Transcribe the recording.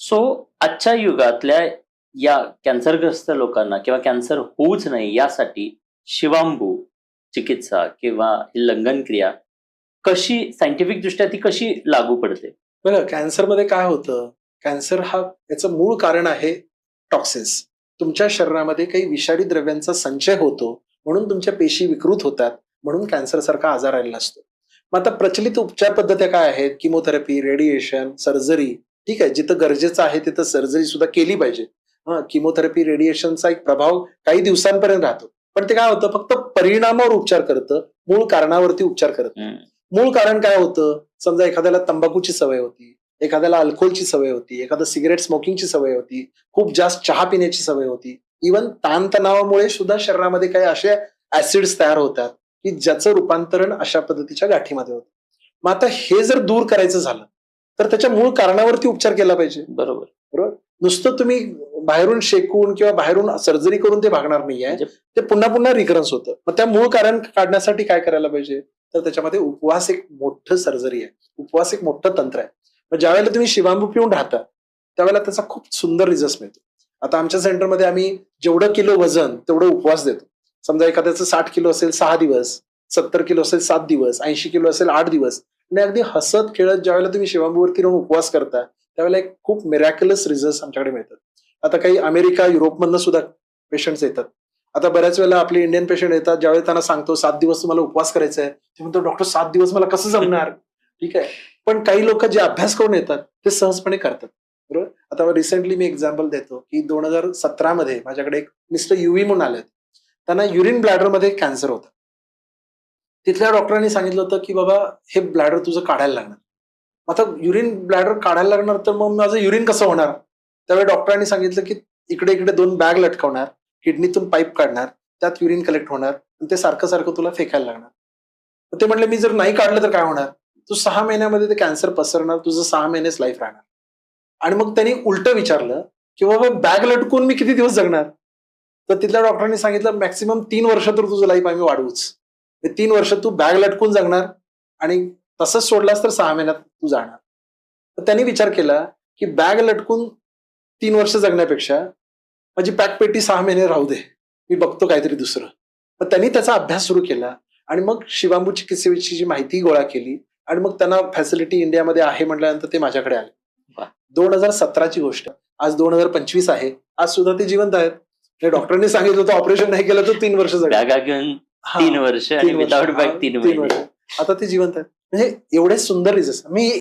So आजच्या युगातल्या या कॅन्सरग्रस्त लोकांना किंवा कॅन्सर होऊच नाही यासाठी शिवांबू चिकित्सा किंवा ही लंघनक्रिया कशी सायंटिफिक दृष्ट्या ती कशी लागू पडते? बघा, कॅन्सरमध्ये काय होतं, कॅन्सर हा याचं मूळ कारण आहे टॉक्सिन्स. तुमच्या शरीरामध्ये काही विषारी द्रव्यांचा संचय होतो, म्हणून तुमच्या पेशी विकृत होतात, म्हणून कॅन्सर सारखा आजार आलेला असतो. मग आता प्रचलित उपचार पद्धती काय आहेत? Chemotherapy, radiation, surgery. ठीक आहे, जिथं गरजेचं आहे तिथं सर्जरी सुद्धा केली पाहिजे. किमोथेरपी, रेडिएशनचा एक प्रभाव काही दिवसांपर्यंत राहतो, पण ते काय होतं, फक्त परिणामावर उपचार करतं, मूळ कारणावरती उपचार करत नाही. मूळ कारण काय होतं? समजा एखाद्याला तंबाखूची सवय होती, एखाद्याला अल्कोहोलची सवय होती, एखादा सिगरेट स्मोकिंगची सवय होती, खूप जास्त चहा पिण्याची सवय होती. इव्हन ताणतणावामुळे सुद्धा शरीरामध्ये काही असे ऍसिड्स तयार होतात की ज्याचं रूपांतरण अशा पद्धतीच्या गाठीमध्ये होतं. मग आता हे जर दूर करायचं झालं तर त्याच्या मूळ कारणावरती उपचार केला पाहिजे. बरोबर. बरोबर. नुसतं तुम्ही बाहेरून शेकून किंवा बाहेरून सर्जरी करून ते भागणार नाहीये, ते पुन्हा पुन्हा रिकरन्स होतं. मग त्या मूळ कारण काढण्यासाठी काय करायला पाहिजे? तर त्याच्यामध्ये उपवास एक मोठं सर्जरी आहे, उपवास एक मोठं तंत्र आहे. मग ज्यावेळेला तुम्ही शिवांबू पिऊन राहता त्यावेळेला त्याचा खूप सुंदर रिझल्ट मिळतो. आता आमच्या सेंटरमध्ये आम्ही जेवढं किलो वजन तेवढं उपवास देतो. समजा एखाद्याचं 60 किलो असेल 6 दिवस, 70 किलो असेल 7 दिवस, 80 किलो असेल 8 दिवस, आणि अगदी हसत खेळत ज्यावेळेला तुम्ही शिवांबूवरती राहून उपवास करता त्यावेळेला एक खूप मिरॅक्युलस रिझल्ट आमच्याकडे मिळतात. आता काही अमेरिका, युरोपमधनं सुद्धा पेशंट्स येतात. आता बऱ्याच वेळेला आपले इंडियन पेशंट येतात, ज्यावेळेस त्यांना सांगतो 7 दिवस तुम्हाला उपवास करायचा आहे, ते म्हणतो डॉक्टर 7 दिवस मला कसं जमणार? ठीक आहे, पण काही लोक जे अभ्यास करून येतात ते सहजपणे करतात. बरोबर. आता रिसेंटली मी एक्झाम्पल देतो की 2017 मध्ये माझ्याकडे एक मिस्टर युवी म्हणून आले. त्यांना युरिन ब्लॅडरमध्ये कॅन्सर होता. तिथल्या डॉक्टरांनी सांगितलं होतं की बाबा हे ब्लॅडर तुझं काढायला लागणार. आता युरिन ब्लॅडर काढायला लागणार तर मग माझं युरिन कसं होणार? त्यावेळी डॉक्टरांनी सांगितलं की इकडे इकडे 2 बॅग लटकवणार, किडनीतून पाईप काढणार, त्यात युरिन कलेक्ट होणार आणि ते सारखं सारखं तुला फेकायला लागणार. ते म्हटले मी जर नाही काढलं तर काय होणार? तू 6 महिन्यामध्ये ते कॅन्सर पसरणार, तुझं 6 महिनेच लाईफ राहणार. आणि मग त्यांनी उलट विचारलं की बाबा बॅग लटकून मी किती दिवस जगणार? तर तिथल्या डॉक्टरांनी सांगितलं मॅक्सिमम 3 वर्ष तर तुझं लाईफ आम्ही वाढवूच. 3 वर्ष तू बॅग लटकून जगणार आणि तसंच सोडलास तर 6 महिन्यात तू जाणार. तर त्यांनी विचार केला की बॅग लटकून 3 वर्ष जगण्यापेक्षा माझी पॅकपेटी 6 महिने राहू दे, मी बघतो काहीतरी दुसरं. मग त्यांनी त्याचा अभ्यास सुरू केला आणि मग शिवांबू चिकित्सेची माहिती गोळा केली आणि मग त्यांना फॅसिलिटी इंडियामध्ये आहे म्हटल्यानंतर ते माझ्याकडे आले. 2017ची गोष्ट, आज 2025 आहे, आज सुद्धा ते जिवंत आहेत. डॉक्टरांनी सांगितलं होतं ऑपरेशन नाही केलं तर 3 वर्ष बॅगा घेऊन 3 वर्ष आणि विदाउट बॅग 3 महिने. आता ते जिवंत आहेत. म्हणजे एवढे सुंदर रिझल्ट. मी